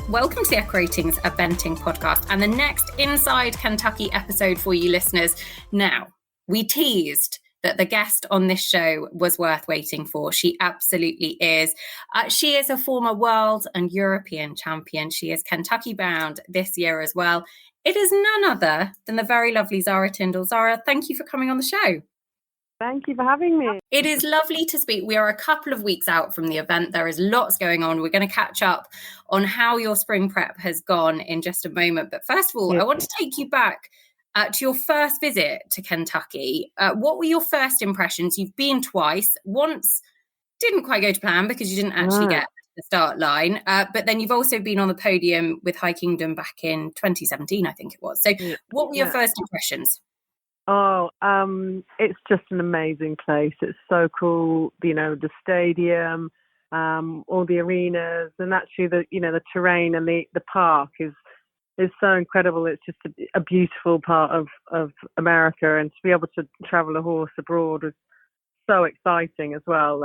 Welcome to the Echo Ratings Eventing podcast and the next Inside Kentucky episode for you listeners. Now, we teased that the guest on this show was worth waiting for. She absolutely is. She is a former world and European champion. She is Kentucky bound this year as well. It is none other than the very lovely Zara Tindall. Zara, thank you for coming on the show. Thank you for having me. It is lovely to speak. We are a couple of weeks out from the event. There is lots going on. We're going to catch up on how your spring prep has gone in just a moment. But first of all, I want to take you back to your first visit to Kentucky. What were your first impressions? You've been twice. Once didn't quite go to plan because you didn't actually get the start line. But then you've also been on the podium with High Kingdom back in 2017, I think it was. So what were your first impressions? Oh, it's just an amazing place. It's so cool, you know, the stadium, all the arenas, and actually the terrain and the park is so incredible. It's just a beautiful part of America, and to be able to travel a horse abroad was so exciting as well.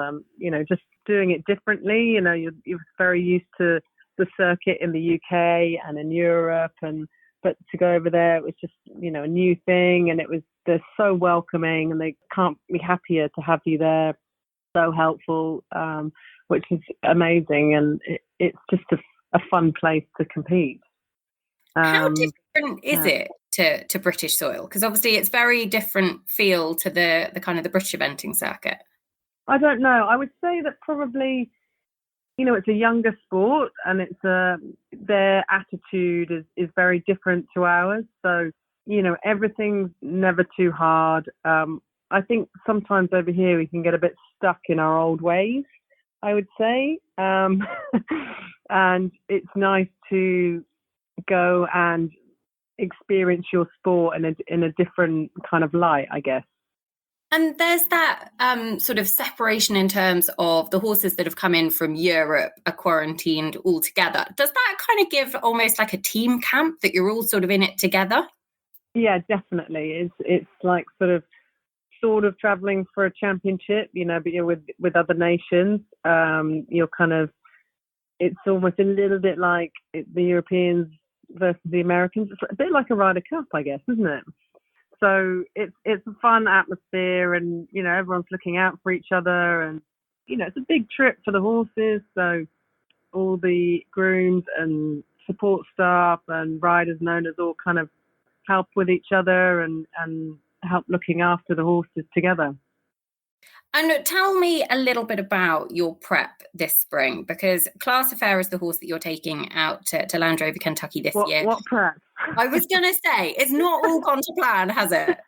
Just doing it differently. You know, you're very used to the circuit in the UK and in Europe, but to go over there, it was just, a new thing, and they're so welcoming, and they can't be happier to have you there. So helpful, which is amazing, and it's just a fun place to compete. How different is it to British soil? Because obviously it's very different feel to the kind of the British eventing circuit. I don't know. I would say that probably, it's a younger sport, and their attitude is very different to ours. So, everything's never too hard. I think sometimes over here we can get a bit stuck in our old ways, I would say. And it's nice to go and experience your sport in a different kind of light, I guess. And there's that sort of separation in terms of the horses that have come in from Europe are quarantined all together. Does that kind of give almost like a team camp that you're all sort of in it together? Yeah, definitely. It's like sort of traveling for a championship, but you're with other nations. You're kind of, it's almost a little bit like the Europeans versus the Americans. It's a bit like a Ryder Cup, I guess, isn't it? So it's a fun atmosphere, and everyone's looking out for each other, and it's a big trip for the horses. So all the grooms and support staff and riders and owners all kind of help with each other and help looking after the horses together. And tell me a little bit about your prep this spring, because Class Affair is the horse that you're taking out to Land Rover Kentucky this year. What prep? I was going to say, it's not all gone to plan, has it?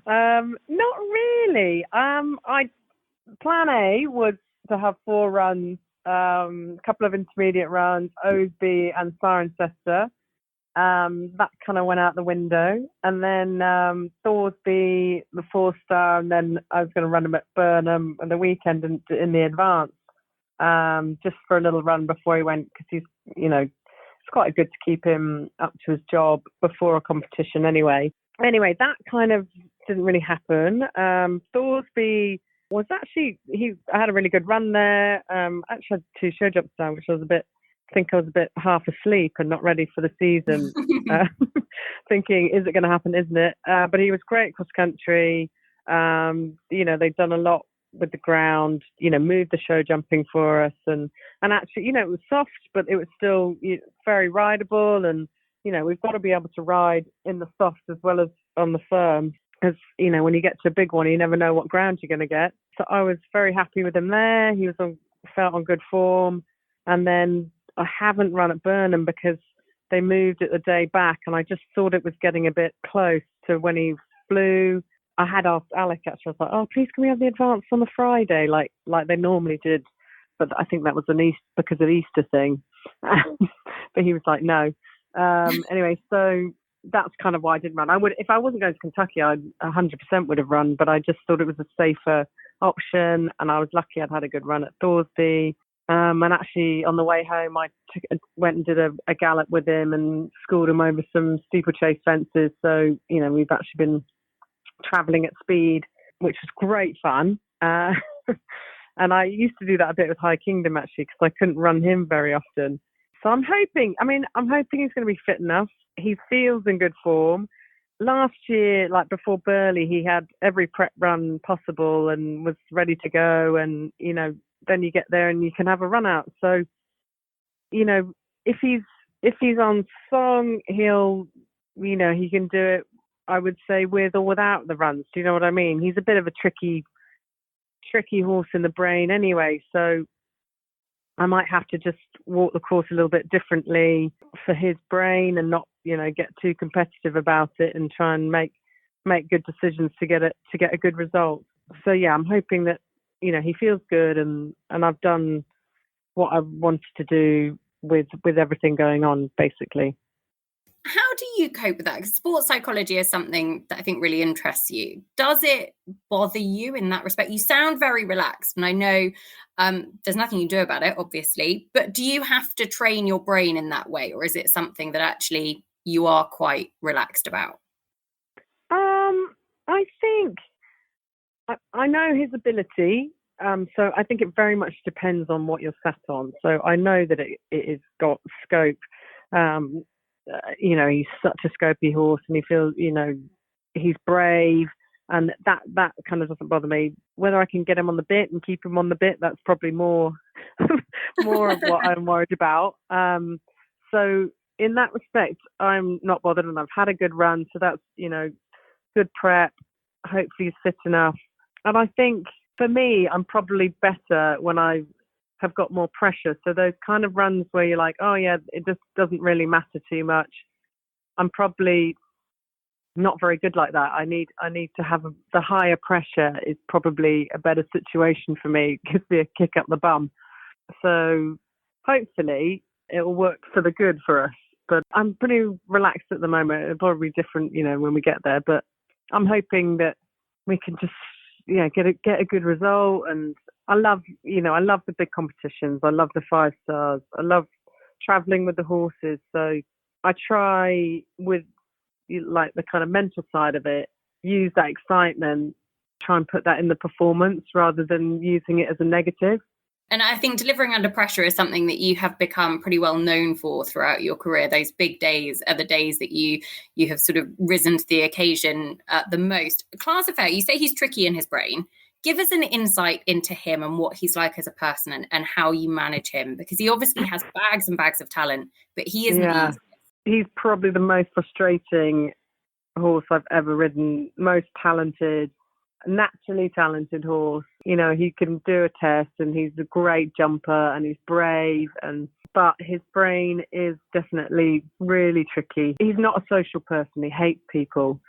Not really. Plan A was to have 4 runs, a couple of intermediate runs, Osby and Cirencester. That kind of went out the window. And then Thorsby, the 4-star, and then I was going to run him at Burnham on the weekend in the advance, just for a little run before he went, because he's, it's quite good to keep him up to his job before a competition anyway. Anyway, that kind of didn't really happen. Thorsby was actually, I had a really good run there. Actually had 2 show jumps down, which I was a bit half asleep and not ready for the season, thinking, is it going to happen, isn't it? But he was great cross country. They've done a lot with the ground, moved the show jumping for us. And actually, it was soft, but it was still very rideable. And, we've got to be able to ride in the soft as well as on the firm. Because, when you get to a big one, you never know what ground you're going to get. So I was very happy with him there. He felt on good form. And then I haven't run at Burnham because they moved it the day back, and I just thought it was getting a bit close to when he flew. I had asked Alec, actually, I was like, oh, please can we have the advance on the Friday like they normally did? But I think that was because of Easter thing. But he was like, no. Anyway, so that's kind of why I didn't run. If I wasn't going to Kentucky, I 100% would have run, but I just thought it was a safer option, and I was lucky I'd had a good run at Thorsby. And actually, on the way home, I went and did a gallop with him and schooled him over some steeplechase fences. So, we've actually been travelling at speed, which was great fun. And I used to do that a bit with High Kingdom, actually, because I couldn't run him very often. So I'm hoping he's going to be fit enough. He feels in good form. Last year, like before Burley, he had every prep run possible and was ready to go. And, then you get there and you can have a run out. So, if he's on song, he can do it, I would say, with or without the runs. Do you know what I mean? He's a bit of a tricky horse in the brain anyway. So I might have to just walk the course a little bit differently for his brain and not, get too competitive about it and try and make good decisions to get a good result. So yeah, I'm hoping that, he feels good and I've done what I wanted to do with everything going on, basically. How do you cope with that? Because sports psychology is something that I think really interests you. Does it bother you in that respect? You sound very relaxed, and I know there's nothing you do about it, obviously, but do you have to train your brain in that way, or is it something that actually you are quite relaxed about? I think I know his ability, so I think it very much depends on what you're sat on. So I know that it has got scope. He's such a scopy horse, and he feels, he's brave, and that kind of doesn't bother me. Whether I can get him on the bit and keep him on the bit, that's probably more more of what I'm worried about. So in that respect, I'm not bothered, and I've had a good run, so that's, good prep. Hopefully he's fit enough. And I think for me, I'm probably better when I have got more pressure. So those kind of runs where you're like, oh yeah, it just doesn't really matter too much. I'm probably not very good like that. I need to have the higher pressure is probably a better situation for me. It gives me a kick up the bum. So hopefully it will work for the good for us. But I'm pretty relaxed at the moment. It'll probably be different, when we get there. But I'm hoping that we can just, get a good result. And I love the big competitions. I love the 5 stars. I love traveling with the horses. So I try with like the kind of mental side of it, use that excitement, try and put that in the performance rather than using it as a negative. And I think delivering under pressure is something that you have become pretty well known for throughout your career. Those big days are the days that you have sort of risen to the occasion the most. Class affair, you say he's tricky in his brain. Give us an insight into him and what he's like as a person and how you manage him, because he obviously has bags and bags of talent, but he isn't easy. He's probably the most frustrating horse I've ever ridden, most talented, naturally talented horse. He can do a test and he's a great jumper and he's brave, but his brain is definitely really tricky. He's not a social person. He hates people.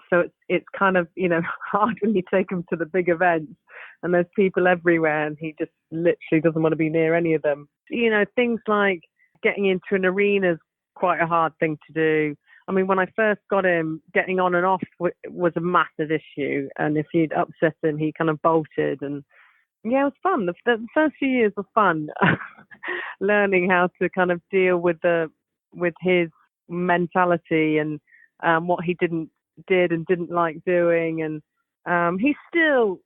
So it's kind of, hard when you take him to the big events and there's people everywhere and he just literally doesn't want to be near any of them. Things like getting into an arena is quite a hard thing to do. I mean, when I first got him, getting on and off was a massive issue. And if you'd upset him, he kind of bolted. And yeah, it was fun. The first few years were fun, learning how to kind of deal with his mentality and what he did and didn't like doing. And he's still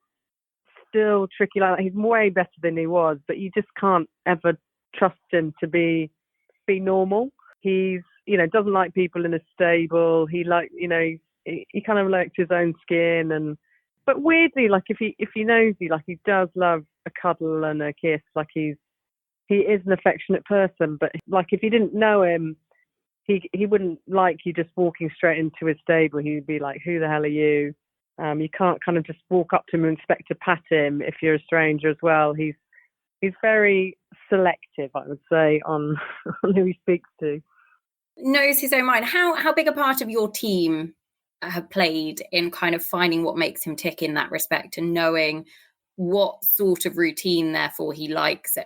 tricky like that. He's way better than he was, but you just can't ever trust him to be normal. He's doesn't like people in a stable. He he kind of likes his own skin, but weirdly, like if he knows you, like he does love a cuddle and a kiss. Like he is an affectionate person, but like if you didn't know him, he wouldn't like you just walking straight into his stable. He'd be like, who the hell are you? You can't kind of just walk up to him and expect to pat him if you're a stranger as well. He's very selective, I would say, on who he speaks to. Knows his own mind. How big a part of your team have played in kind of finding what makes him tick in that respect and knowing what sort of routine, therefore, he likes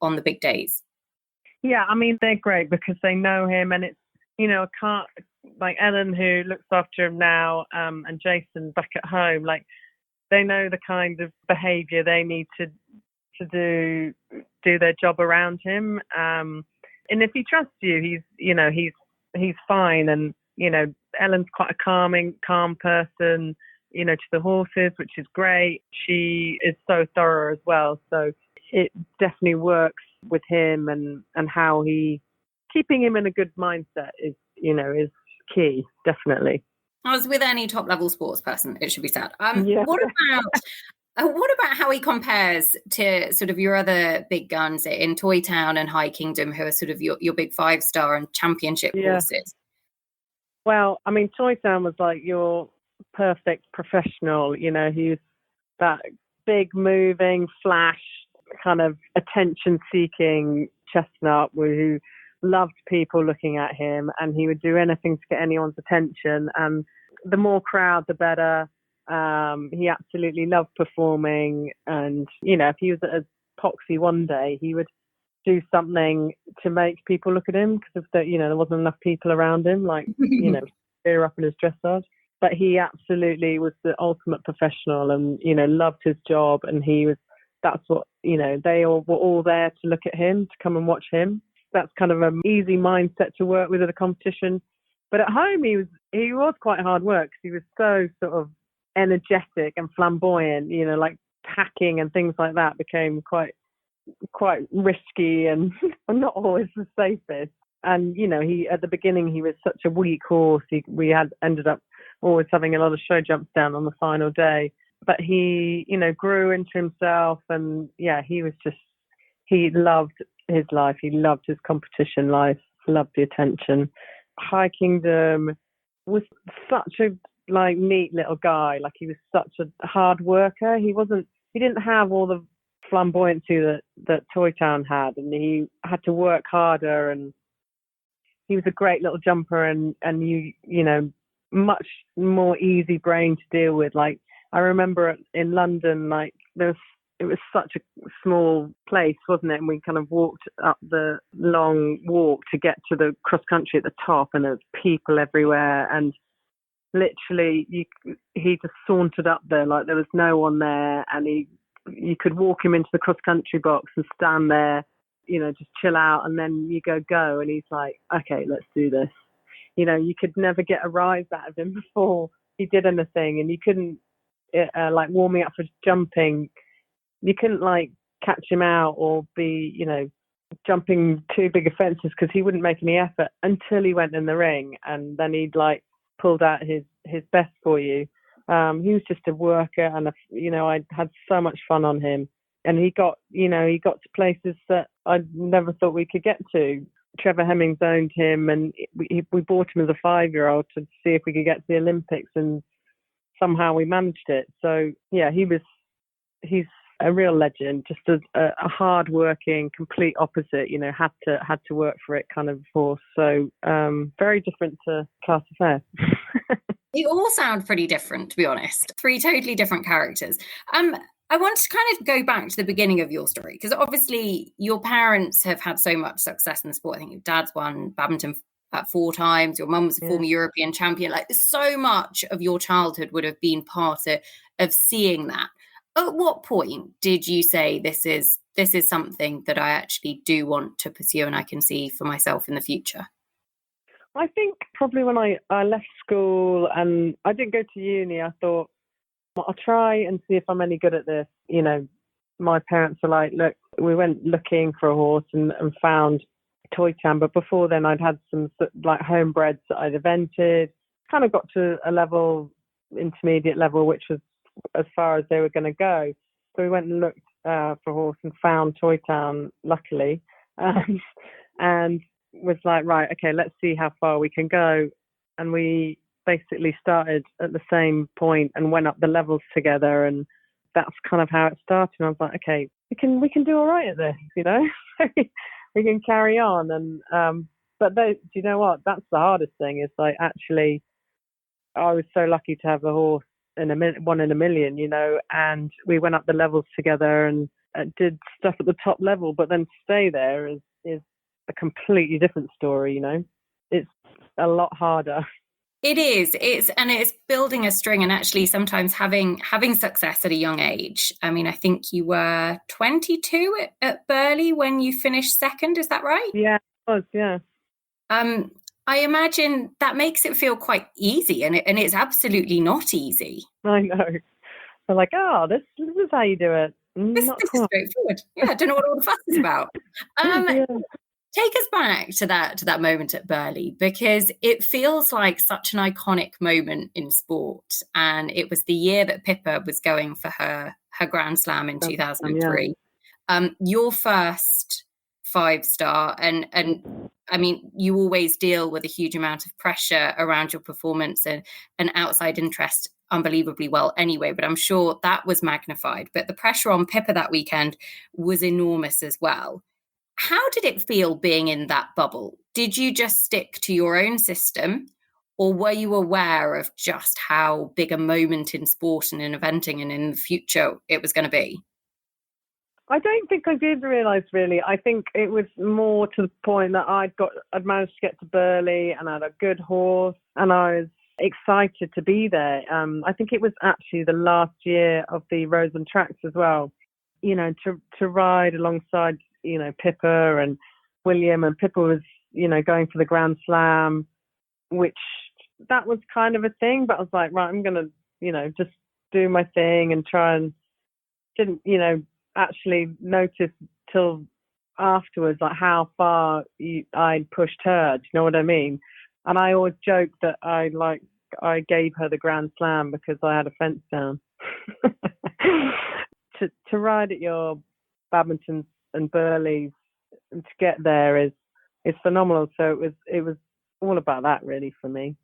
on the big days? Yeah, I mean, they're great because they know him, and it's, like Ellen, who looks after him now, and Jason back at home, like they know the kind of behaviour they need to do their job around him. And if he trusts you, he's fine. And, Ellen's quite a calm person, to the horses, which is great. She is so thorough as well. So it definitely works with him and how he keeping him in a good mindset is key, definitely. As with any top level sports person, it should be said. Yeah. What about how he compares to sort of your other big guns in Toy Town and High Kingdom, who are sort of your big 5-star and championship horses? Well, I mean, Toy Town was like your perfect professional. He was that big, moving, flash, kind of attention-seeking chestnut who loved people looking at him, and he would do anything to get anyone's attention. And the more crowd, the better. He absolutely loved performing, and if he was at a Poxy one day, he would do something to make people look at him because there wasn't enough people around him, like spear up in his dressage. But he absolutely was the ultimate professional, and loved his job, and that's what they all were all there to look at him, to come and watch him. That's kind of an easy mindset to work with at a competition. But at home, he was quite hard work because he was so sort of energetic and flamboyant. Like hacking and things like that became quite risky and not always the safest. And he at the beginning he was such a weak horse. We had ended up always having a lot of show jumps down on the final day. But he grew into himself, and he loved his life. He loved his competition life. Loved the attention. High Kingdom was such a neat little guy. Like, he was such a hard worker. He didn't have all the flamboyancy that Toy Town had, and he had to work harder, and he was a great little jumper, and much more easy brain to deal with. Like, I remember in London, like it was such a small place, wasn't it? And we kind of walked up the long walk to get to the cross country at the top, and there was people everywhere, and literally he just sauntered up there like there was no one there, and you could walk him into the cross country box and stand there, just chill out, and then you go, and he's like, okay, let's do this. You could never get a rise out of him before he did anything, and you couldn't like warming up for jumping, you couldn't like catch him out or be jumping too big offences, because he wouldn't make any effort until he went in the ring, and then he'd like pulled out his best for you. He was just a worker, and I had so much fun on him, and he got to places that I never thought we could get to. Trevor Hemmings owned him, and we bought him as a 5-year-old to see if we could get to the Olympics, and somehow we managed it. So yeah, he's a real legend, just a hard-working, complete opposite. Had to work for it kind of horse. So very different to Castle Fair. You all sound pretty different, to be honest. 3 totally different characters. I want to kind of go back to the beginning of your story, because obviously your parents have had so much success in the sport. I think your dad's won badminton 4 times. Your mum was a former European champion. Like, so much of your childhood would have been part of seeing that. At what point did you say this is something that I actually do want to pursue and I can see for myself in the future? I think probably when I left school and I didn't go to uni, I thought, I'll try and see if I'm any good at this. My parents were like, look, we went looking for a horse and found Toy Town, but before then I'd had some like homebreds that I'd evented, kind of got to a level, intermediate level, which was as far as they were going to go. So we went and looked for a horse and found Toy Town, luckily, and was like, right, okay, let's see how far we can go. And we basically started at the same point and went up the levels together, and that's kind of how it started. And I was like, okay, we can do all right at this, we can carry on. And but do you know what? That's the hardest thing. Is like, actually, I was so lucky to have a horse one in a million, and we went up the levels together and did stuff at the top level. But then to stay there is a completely different story. It's a lot harder. It is. It's building a string, and actually sometimes having success at a young age. I mean, I think you were 22 at Burghley when you finished second. Is that right? Yeah, it was. Yeah. I imagine that makes it feel quite easy, and it's absolutely not easy. I know. They're like, oh, this is how you do it. This is straightforward. Yeah, I don't know what all the fuss is about. Yeah. Take us back to that moment at Burghley, because it feels like such an iconic moment in sport. And it was the year that Pippa was going for her Grand Slam in 2003. Your first 5-star, and I mean, you always deal with a huge amount of pressure around your performance and outside interest unbelievably well anyway, but I'm sure that was magnified. But the pressure on Pippa that weekend was enormous as well. How did it feel being in that bubble? Did you just stick to your own system, or were you aware of just how big a moment in sport and in eventing and in the future it was going to be? I don't think I did realise, really. I think it was more to the point that I'd managed to get to Burghley and I had a good horse and I was excited to be there. I think it was actually the last year of the roads and tracks as well. You know, to ride alongside, you know, Pippa and William, and Pippa was, you know, going for the Grand Slam, which that was kind of a thing, but I was like, right, I'm going to, you know, just do my thing and try, and didn't, you know, actually notice till afterwards like how far I'd pushed her. Do you know what I mean? And I always joke that I gave her the Grand Slam because I had a fence down. To ride at your Badmintons and Burghley's and to get there is phenomenal. So it was all about that really for me.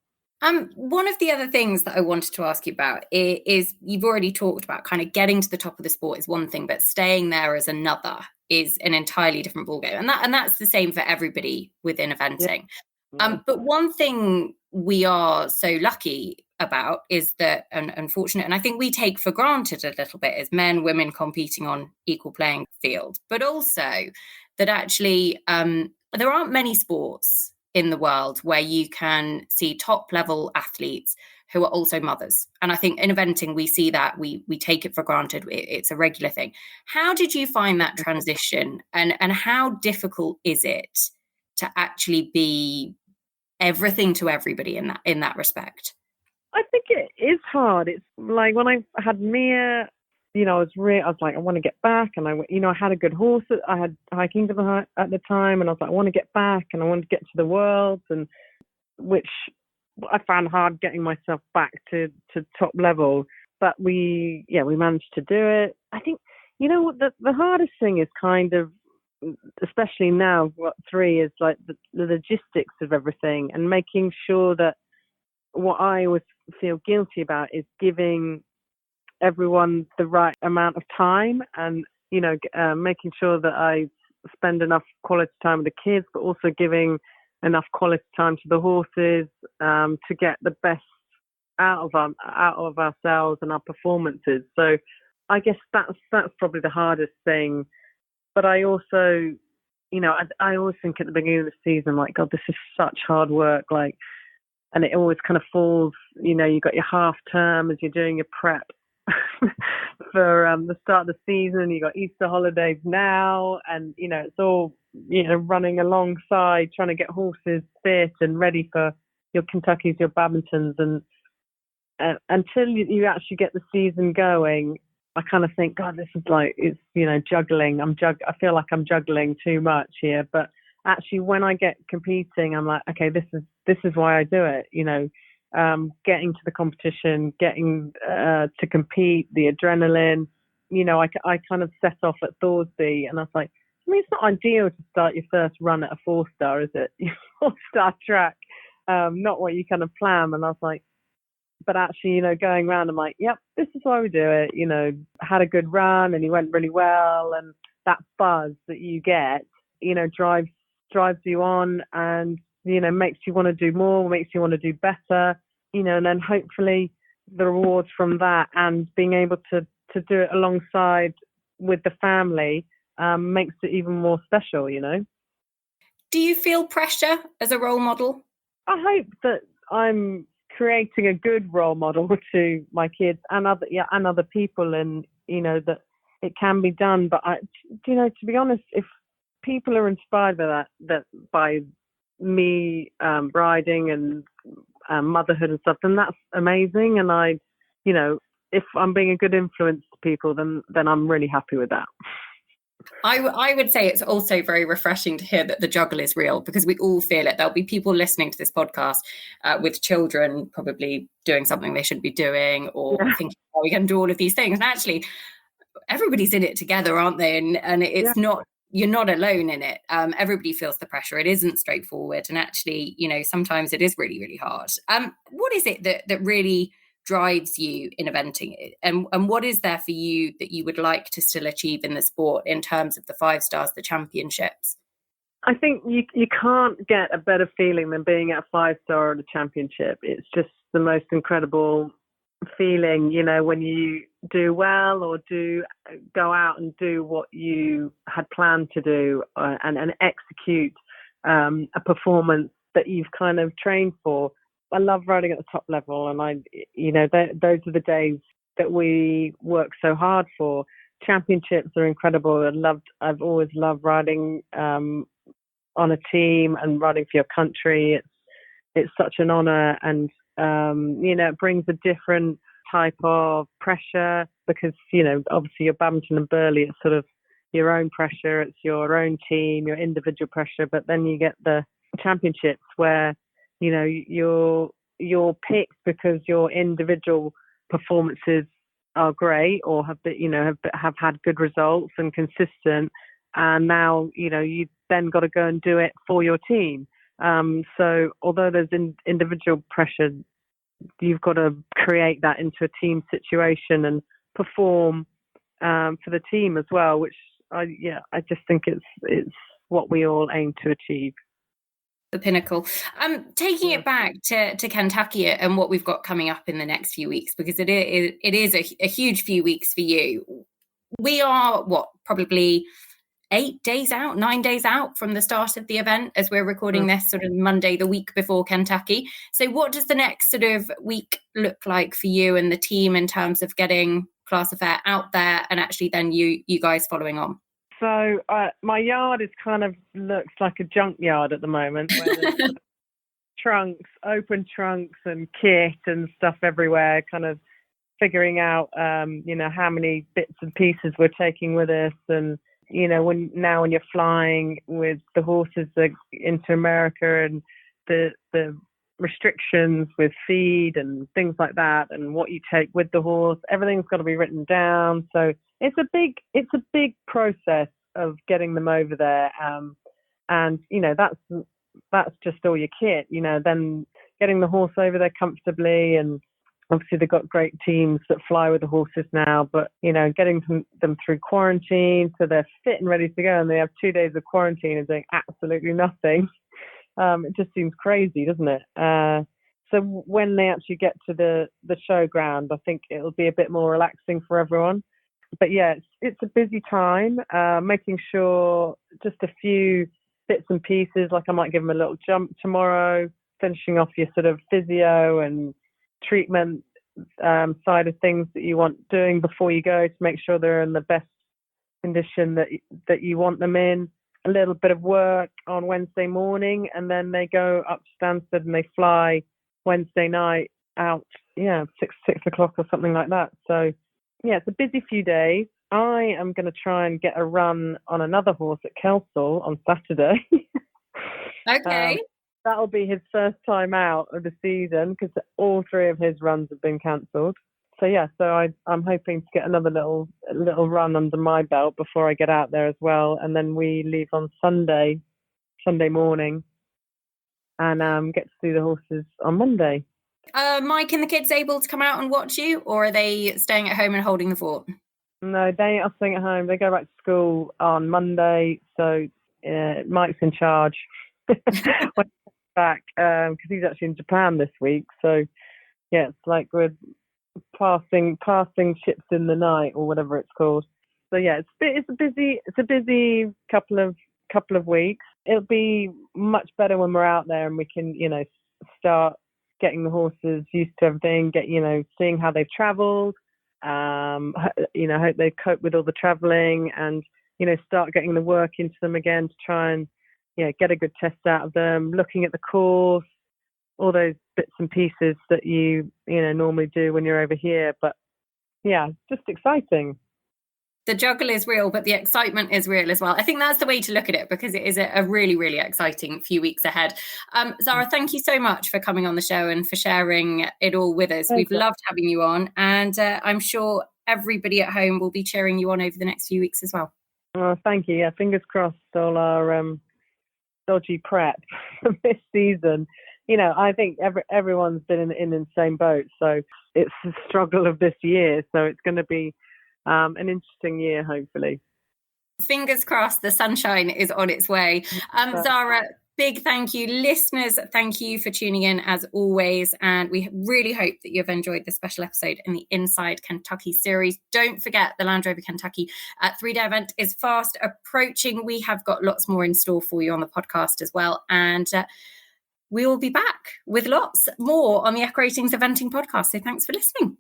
One of the other things that I wanted to ask you about is you've already talked about kind of getting to the top of the sport is one thing, but staying there is another, is an entirely different ballgame. And that's the same for everybody within eventing. Yeah. But one thing we are so lucky about is that, and unfortunate, and I think we take for granted a little bit, is men, women competing on equal playing field, but also that actually there aren't many sports in the world where you can see top level athletes who are also mothers. And I think in eventing, we see that we take it for granted. It's a regular thing. How did you find that transition, and how difficult is it to actually be everything to everybody in that respect? I think it is hard. It's like when I had Mia, you know, I was like, I want to get back, and I had a good horse. I had High Kingdom at the time, and I was like, I want to get back, and I want to get to the Worlds, and which I found hard getting myself back to top level. But we managed to do it. I think, you know what, the hardest thing is kind of, especially now, what 3 is like the logistics of everything, and making sure that what I always feel guilty about is giving everyone the right amount of time, and, you know, making sure that I spend enough quality time with the kids, but also giving enough quality time to the horses, to get the best out of ourselves and our performances. So I guess that's probably the hardest thing. But I also, you know, I always think at the beginning of the season, like, God, this is such hard work, like, and it always kind of falls, you know, you got your half term as you're doing your prep for the start of the season, you got Easter holidays now, and, you know, it's all, you know, running alongside trying to get horses fit and ready for your Kentuckys, your Badmintons, and until you actually get the season going, I kind of think, God, this is like, it's, you know, juggling. I feel like I'm juggling too much here, but actually when I get competing, I'm like, okay, this is why I do it, you know. Getting to the competition, getting to compete, the adrenaline, you know, I kind of set off at Thorsby, and I was like, I mean, it's not ideal to start your first run at a 4-star, is it? Your 4-star track, not what you kind of plan. And I was like, but actually, you know, going around, I'm like, yep, this is why we do it. You know, had a good run and he went really well, and that buzz that you get, you know, drives you on, and, you know, makes you want to do more, makes you want to do better, you know, and then hopefully the rewards from that and being able to do it alongside with the family makes it even more special, you know. Do you feel pressure as a role model? I hope that I'm creating a good role model to my kids and other people, and, you know, that it can be done. But you know, to be honest, if people are inspired by that by me riding and motherhood and stuff, then that's amazing. And I, you know, if I'm being a good influence to people, then I'm really happy with that. I would say it's also very refreshing to hear that the juggle is real, because we all feel it. There'll be people listening to this podcast with children probably doing something they shouldn't be doing, or thinking, oh, we can do all of these things. And actually, everybody's in it together, aren't they? And it's not, you're not alone in it. Everybody feels the pressure. It isn't straightforward. And actually, sometimes it is really, really hard. What is it that really drives you in eventing, and what is there for you that you would like to still achieve in the sport in terms of the 5 stars, the championships? I think you can't get a better feeling than being at a 5-star at a championship. It's just the most incredible feeling, when you do well, or do go out and do what you had planned to do, and execute a performance that you've kind of trained for. I love riding at the top level, and those are the days that we work so hard for. Championships are incredible. I've always loved riding on a team and riding for your country. It's such an honour, and it brings a different type of pressure, because obviously you're Badminton and Burghley, it's sort of your own pressure, it's your own team, your individual pressure. But then you get the championships where you're picked because your individual performances are great, or have had good results and consistent, and now you've then got to go and do it for your team. So although there's individual pressure, you've got to create that into a team situation and perform for the team as well, which I just think it's what we all aim to achieve. The pinnacle. Taking it back to Kentucky and what we've got coming up in the next few weeks, because it is a huge few weeks for you. We are probably 9 days out from the start of the event, as we're recording this sort of Monday, the week before Kentucky. So what does the next sort of week look like for you and the team in terms of getting Class Affair out there, and actually then you guys following on? So my yard looks like a junkyard at the moment, where there's trunks, open trunks and kit and stuff everywhere, kind of figuring out, how many bits and pieces we're taking with us. And, when you're flying with the horses into America, and the restrictions with feed and things like that, and what you take with the horse, everything's got to be written down. So it's a big process of getting them over there, and that's just all your kit. Then getting the horse over there comfortably, and obviously they've got great teams that fly with the horses now. But getting them through quarantine so they're fit and ready to go, and they have 2 days of quarantine and doing absolutely nothing. It just seems crazy, doesn't it? So when they actually get to the showground, I think it'll be a bit more relaxing for everyone. But yeah, it's a busy time, making sure just a few bits and pieces, like I might give them a little jump tomorrow, finishing off your sort of physio and treatment side of things that you want doing before you go, to make sure they're in the best condition that you want them in. A little bit of work on Wednesday morning, and then they go up to Stansted and they fly Wednesday night out, 6 o'clock or something like that. So yeah, it's a busy few days. I am going to try and get a run on another horse at Kelsall on Saturday. Okay. That'll be his first time out of the season, because all 3 of his runs have been cancelled. So yeah, I'm hoping to get another little run under my belt before I get out there as well. And then we leave on Sunday morning, and get to see the horses on Monday. Mike and the kids able to come out and watch you, or are they staying at home and holding the fort? No, they are staying at home. They go back to school on Monday, so Mike's in charge when he's back, because he's actually in Japan this week. So yeah, it's like we're passing ships in the night, or whatever it's called. So yeah, it's a busy couple of weeks. It'll be much better when we're out there and we can start getting the horses used to everything, seeing how they've travelled, hope they cope with all the travelling, and start getting the work into them again to try and get a good test out of them, looking at the course, all those bits and pieces that you normally do when you're over here. But yeah, just exciting. The juggle is real, but the excitement is real as well. I think that's the way to look at it, because it is a really, really exciting few weeks ahead. Zara, thank you so much for coming on the show and for sharing it all with us. We've loved having you on, and I'm sure everybody at home will be cheering you on over the next few weeks as well. Oh, thank you. Yeah, fingers crossed all our dodgy prep for this season. You know, I think everyone's been in the same boat. So it's the struggle of this year. So it's going to be an interesting year, hopefully. Fingers crossed, the sunshine is on its way. Zara, big thank you. Listeners, thank you for tuning in as always. And we really hope that you've enjoyed this special episode in the Inside Kentucky series. Don't forget, the Land Rover Kentucky 3-day event is fast approaching. We have got lots more in store for you on the podcast as well. And we will be back with lots more on the Echo Ratings Eventing podcast. So thanks for listening.